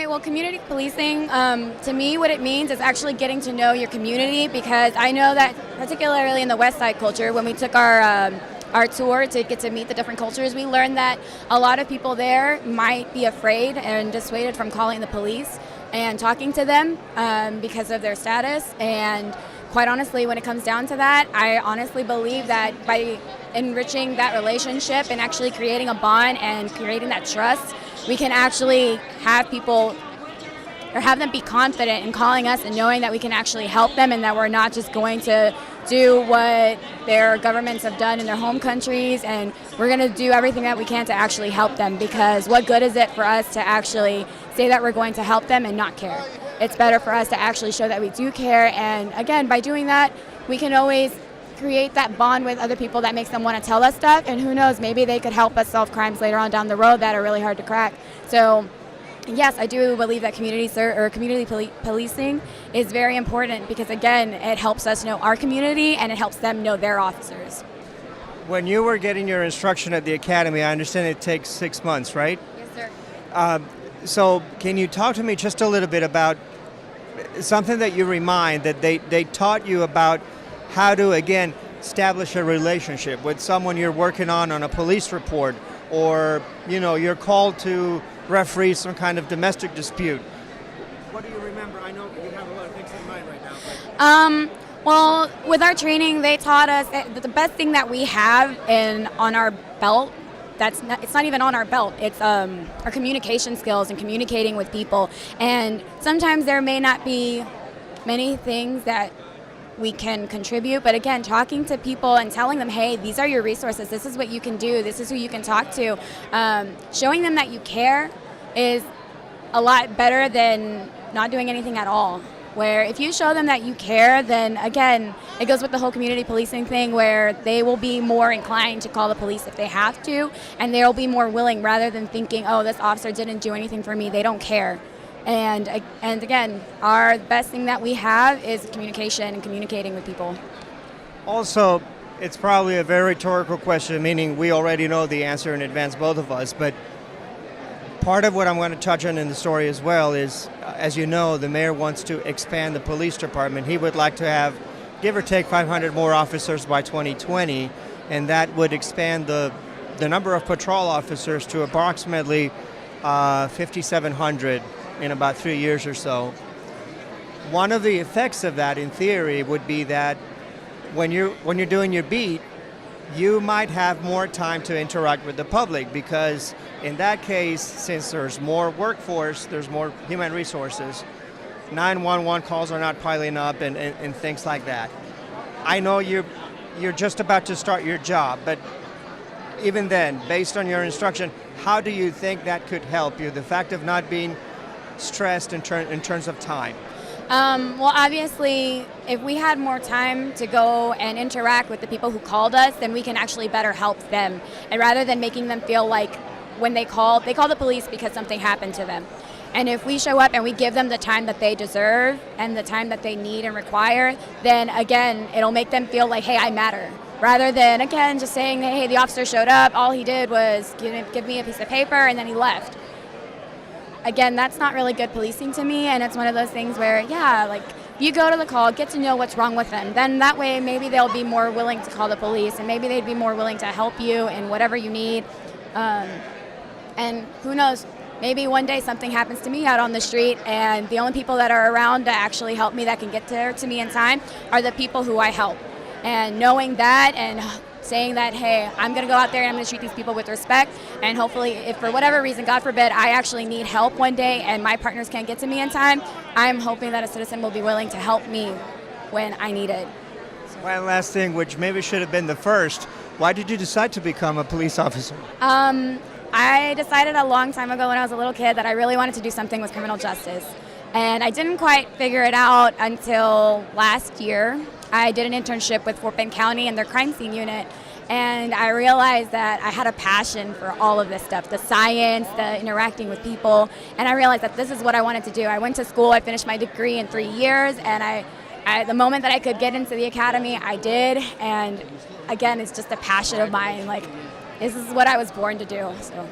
well, community policing, to me, what it means is actually getting to know your community, because I know that particularly in the West Side culture, when we took our tour to get to meet the different cultures, we learned that a lot of people there might be afraid and dissuaded from calling the police and talking to them because of their status. And quite honestly, when it comes down to that, I honestly believe that by enriching that relationship and actually creating a bond and creating that trust, we can actually have people or have them be confident in calling us and knowing that we can actually help them, and that we're not just going to do what their governments have done in their home countries, and we're going to do everything that we can to actually help them, because what good is it for us to actually say that we're going to help them and not care? It's better for us to actually show that we do care, and again, by doing that, we can always create that bond with other people that makes them want to tell us stuff, and who knows, maybe they could help us solve crimes later on down the road that are really hard to crack. So yes, I do believe that community policing is very important, because again, it helps us know our community and it helps them know their officers. When you were getting your instruction at the academy, I understand it takes 6 months, right? Yes, sir. So can you talk to me just a little bit about something that you remind that they taught you about how to, again, establish a relationship with someone you're working on a police report, or, you know, you're called to referee some kind of domestic dispute. What do you remember? I know you have a lot of things in mind right now. Well, with our training, they taught us that the best thing that we have on our belt, it's not even on our belt, it's our communication skills and communicating with people. And sometimes there may not be many things that we can contribute, but again, talking to people and telling them, hey, these are your resources, this is what you can do, this is who you can talk to, showing them that you care is a lot better than not doing anything at all. Where if you show them that you care, then again, it goes with the whole community policing thing, where they will be more inclined to call the police if they have to, and they'll be more willing, rather than thinking, oh, this officer didn't do anything for me, they don't care. And again, our best thing that we have is communication and communicating with people. Also, it's probably a very rhetorical question, meaning we already know the answer in advance, both of us, but part of what I'm going to touch on in the story as well is, as you know, the mayor wants to expand the police department. He would like to have, give or take, 500 more officers by 2020, and that would expand the number of patrol officers to approximately 5,700 in about 3 years or so. One of the effects of that, in theory, would be that when you're doing your beat, you might have more time to interact with the public, because in that case, since there's more workforce, there's more human resources, 911 calls are not piling up and things like that. I know you're just about to start your job, but even then, based on your instruction, how do you think that could help you, the fact of not being stressed in terms of time? Well, obviously, if we had more time to go and interact with the people who called us, then we can actually better help them. And rather than making them feel like when they call the police because something happened to them. And if we show up and we give them the time that they deserve and the time that they need and require, then again, it'll make them feel like, hey, I matter. Rather than, again, just saying, hey, the officer showed up, all he did was give me a piece of paper and then he left. Again, that's not really good policing to me, and it's one of those things where, yeah, like, you go to the call, get to know what's wrong with them. Then that way, maybe they'll be more willing to call the police, and maybe they'd be more willing to help you in whatever you need. And who knows, maybe one day something happens to me out on the street, and the only people that are around to actually help me that can get there to me in time are the people who I help. And knowing that and saying that, hey, I'm going to go out there and I'm going to treat these people with respect, and hopefully, if for whatever reason, God forbid, I actually need help one day and my partners can't get to me in time, I'm hoping that a citizen will be willing to help me when I need it. One last thing, which maybe should have been the first, why did you decide to become a police officer? I decided a long time ago when I was a little kid that I really wanted to do something with criminal justice. And I didn't quite figure it out until last year. I did an internship with Fort Bend County and their crime scene unit, and I realized that I had a passion for all of this stuff, the science, the interacting with people, and I realized that this is what I wanted to do. I went to school, I finished my degree in 3 years, and the moment that I could get into the academy, I did, and again, it's just a passion of mine. Like, this is what I was born to do. So.